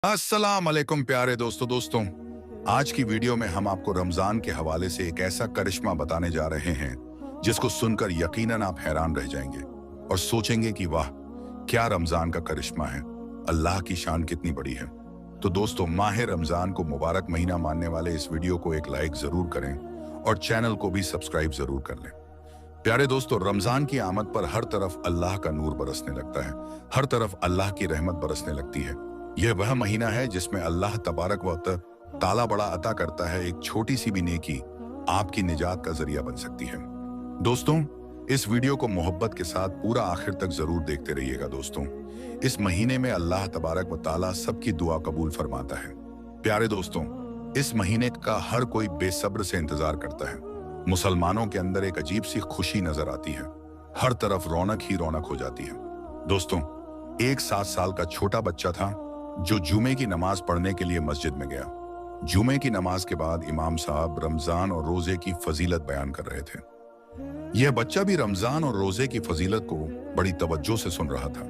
अस्सलाम वालेकुम प्यारे दोस्तों। आज की वीडियो में हम आपको रमजान के हवाले से एक ऐसा करिश्मा बताने जा रहे हैं जिसको सुनकर यकीनन आप हैरान रह जाएंगे और सोचेंगे कि वाह, क्या रमजान का करिश्मा है, अल्लाह की शान कितनी बड़ी है। तो दोस्तों, माह रमजान को मुबारक महीना मानने वाले इस वीडियो को एक लाइक जरूर करें और चैनल को भी सब्सक्राइब जरूर कर लें। प्यारे दोस्तों, रमजान की आमद पर हर तरफ अल्लाह का नूर बरसने लगता है, हर तरफ अल्लाह की रहमत बरसने लगती है। यह वह महीना है जिसमें अल्लाह तबारक व ताला बड़ा अता करता है। एक छोटी सी भी नेकी आपकी निजात का जरिया बन सकती है। दोस्तों, इस वीडियो को मोहब्बत के साथ पूरा आखिर तक जरूर देखते रहिएगा। दोस्तों, इस महीने में अल्लाह तबारक व ताला सबकी दुआ कबूल फरमाता है। प्यारे दोस्तों, इस महीने का हर कोई बेसब्र से इंतजार करता है। मुसलमानों के अंदर एक अजीब सी खुशी नजर आती है, हर तरफ रौनक ही रौनक हो जाती है। दोस्तों, एक 7 साल का छोटा बच्चा था जो जुमे की नमाज पढ़ने के लिए मस्जिद में गया। जुमे की नमाज के बाद इमाम साहब रमजान और रोजे की फजीलत बयान कर रहे थे। यह बच्चा भी रमजान और रोजे की फजीलत को बड़ी तवज्जो से सुन रहा था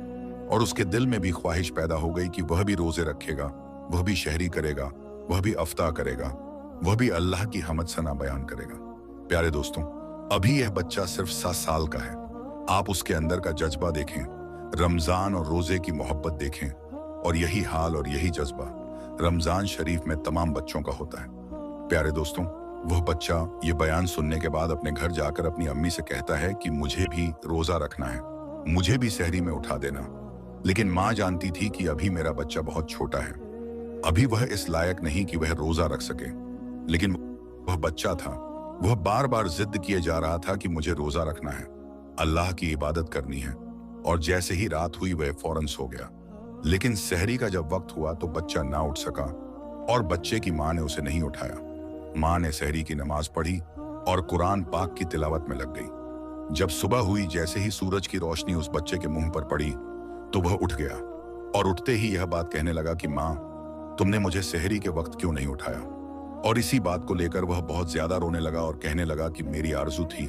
और उसके दिल में भी ख्वाहिश पैदा हो गई कि वह भी रोजे रखेगा, वह भी शहरी करेगा, वह भी अफ्तार करेगा, वह भी अल्लाह की हमद सना बयान करेगा। प्यारे दोस्तों, अभी यह बच्चा सिर्फ 7 साल का है। आप उसके अंदर का जज्बा देखें, रमजान और रोजे की मोहब्बत देखें, और यही हाल और यही जज्बा रमजान शरीफ में तमाम बच्चों का होता है। प्यारे दोस्तों, वह बच्चा ये बयान सुनने के बाद अपने घर जाकर अपनी अम्मी से कहता है कि मुझे भी रोजा रखना है, मुझे भी सहरी में उठा देना। लेकिन माँ जानती थी कि अभी मेरा बच्चा बहुत छोटा है, अभी वह इस लायक नहीं कि वह रोजा रख सके। लेकिन वह बच्चा था, वह बार बार जिद किए जा रहा था कि मुझे रोजा रखना है, अल्लाह की इबादत करनी है। और जैसे ही रात हुई वह फौरन सो गया। लेकिन सहरी का जब वक्त हुआ तो बच्चा ना उठ सका और बच्चे की माँ ने उसे नहीं उठाया। माँ ने सहरी की नमाज पढ़ी और कुरान पाक की तिलावत में लग गई। जब सुबह हुई, जैसे ही सूरज की रोशनी उस बच्चे के मुंह पर पड़ी तो वह उठ गया और उठते ही यह बात कहने लगा कि माँ, तुमने मुझे सहरी के वक्त क्यों नहीं उठाया। और इसी बात को लेकर वह बहुत ज्यादा रोने लगा और कहने लगा कि मेरी आरज़ू थी,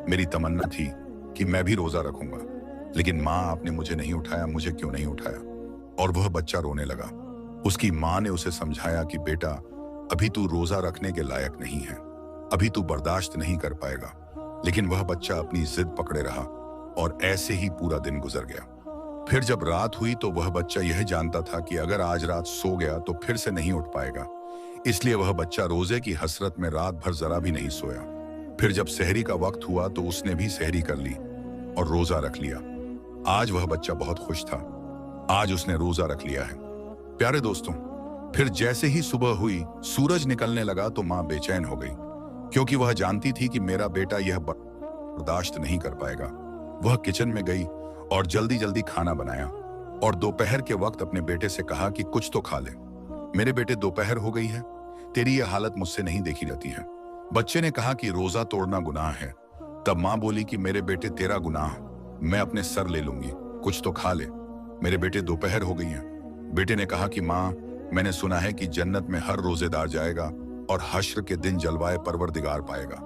मेरी तमन्ना थी कि मैं भी रोजा रखूंगा, लेकिन माँ आपने मुझे नहीं उठाया, मुझे क्यों नहीं उठाया। और वह बच्चा रोने लगा। उसकी माँ ने उसे समझाया कि बेटा, अभी तू रोजा रखने के लायक नहीं है, अभी तू बर्दाश्त नहीं कर पाएगा। लेकिन वह बच्चा अपनी जिद पकड़े रहा और ऐसे ही पूरा दिन गुजर गया। फिर जब रात हुई तो वह बच्चा यह जानता था कि अगर आज रात सो गया तो फिर से नहीं उठ पाएगा, इसलिए वह बच्चा रोजे की हसरत में रात भर जरा भी नहीं सोया। फिर जब सहरी का वक्त हुआ तो उसने भी सहरी कर ली और रोजा रख लिया। आज वह बच्चा बहुत खुश था, आज उसने रोजा रख लिया है। प्यारे दोस्तों, फिर जैसे ही सुबह हुई, सूरज निकलने लगा तो माँ बेचैन हो गई, क्योंकि वह जानती थी कि मेरा बेटा यह बर्दाश्त नहीं कर पाएगा। वह किचन में गई और जल्दी जल्दी खाना बनाया और दोपहर के वक्त अपने बेटे से कहा कि कुछ तो खा ले। मेरे बेटे, दोपहर हो गई है, तेरी यह हालत मुझसे नहीं देखी जाती है। बच्चे ने कहा कि रोजा तोड़ना गुनाह है। तब माँ बोली कि मेरे बेटे, तेरा गुनाह मैं अपने सर ले लूंगी, कुछ तो खा ले। मेरे बेटे, दोपहर हो गई है। बेटे ने कहा कि माँ, मैंने सुना है कि जन्नत में हर रोजेदार जाएगा और हश्र के दिन जलवाए परवरदिगार पाएगा।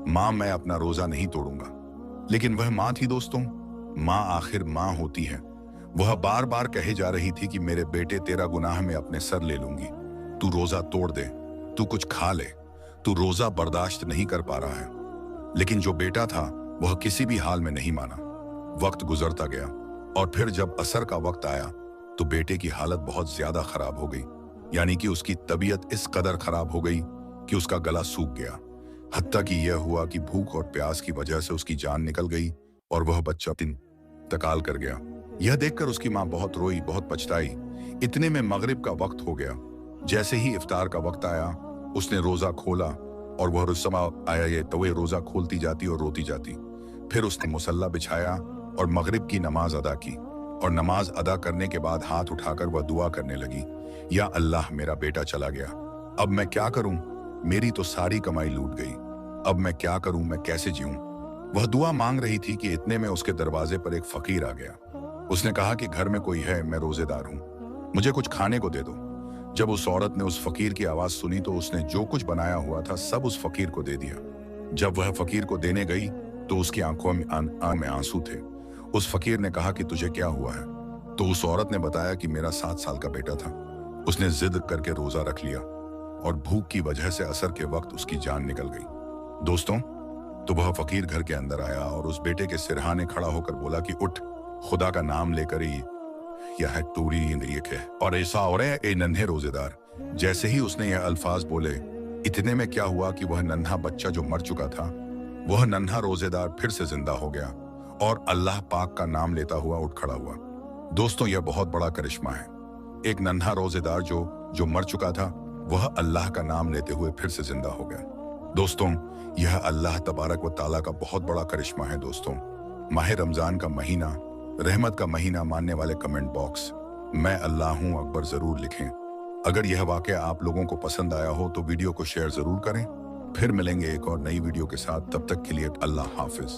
माँ, मैं अपना रोजा नहीं तोड़ूंगा। लेकिन वह माँ थी दोस्तों, माँ आखिर माँ होती है। वह बार बार कहे जा रही थी कि मेरे बेटे, तेरा गुनाह मैं अपने सर ले लूंगी, तू रोजा तोड़ दे, तू कुछ खा ले, तू रोजा बर्दाश्त नहीं कर पा रहा है। लेकिन जो बेटा था वह किसी भी हाल में नहीं माना। वक्त गुजरता गया और फिर जब असर का वक्त आया तो बेटे की हालत बहुत ज्यादा खराब हो गई, यानी कि उसकी तबीयत इस कदर खराब हो गई कि उसका गला सूख गया। हत्ता कि यह हुआ कि भूख और प्यास की वजह से उसकी जान निकल गई और वह बच्चा इंतकाल कर गया। यह देखकर उसकी माँ बहुत रोई, बहुत पछताई। इतने में मगरिब का वक्त हो गया। जैसे ही इफ्तार का वक्त आया, उसने रोजा खोला और वह रुस्समा आया ये तो वह रोजा खोलती जाती और रोती जाती। फिर उसने मुसल्ला बिछाया और मगरिब की नमाज अदा की और नमाज अदा करने के बाद हाथ उठाकर वह दुआ करने लगी, या अल्लाह, मेरा बेटा चला गया, अब मैं क्या करूं, मेरी तो सारी कमाई लूट गई, अब मैं क्या करूं, मैं कैसे जीऊं। वह दुआ मांग रही थी कि इतने में उसके दरवाजे पर एक फकीर आ गया। उसने कहा कि घर में कोई है, मैं रोजेदार हूं, मुझे कुछ खाने को दे दो। जब उस औरत ने उस फकीर की आवाज सुनी तो उसने जो कुछ बनाया हुआ था सब उस फकीर को दे दिया। जब वह फकीर को देने गई तो उसकी आंखों में आंसू थे। उस फकीर ने कहा कि तुझे क्या हुआ है। तो उस औरत ने बताया कि मेरा 7 साल का बेटा था, उसने जिद करके रोजा रख लिया और भूख की वजह से असर के वक्त उसकी जान निकल गई। दोस्तों, तो वह फकीर घर के अंदर आया और उस बेटे के सिरहाने खड़ा होकर बोला कि उठ, खुदा का नाम लेकर ही यह टूरी नींद है और ऐसा और ए नन्हे रोजेदार। जैसे ही उसने यह अल्फाज बोले, इतने में क्या हुआ कि वह नन्हा बच्चा जो मर चुका था, वह नन्हा रोजेदार फिर से जिंदा हो गया और अल्लाह पाक का नाम लेता हुआ उठ खड़ा हुआ। दोस्तों, यह बहुत बड़ा करिश्मा है। एक नन्हा रोजेदार जो मर चुका था, वह अल्लाह का नाम लेते हुए फिर से जिंदा हो गया। दोस्तों, यह अल्लाह तबारक व ताला का बहुत बड़ा करिश्मा है। दोस्तों, माह रमजान का महीना, रहमत का महीना मानने वाले कमेंट बॉक्स मैं अल्लाह हूं अकबर जरूर लिखें। अगर यह वाकया आप लोगों को पसंद आया हो तो वीडियो को शेयर जरूर करें। फिर मिलेंगे एक और नई वीडियो के साथ, तब तक के लिए अल्लाह हाफिज।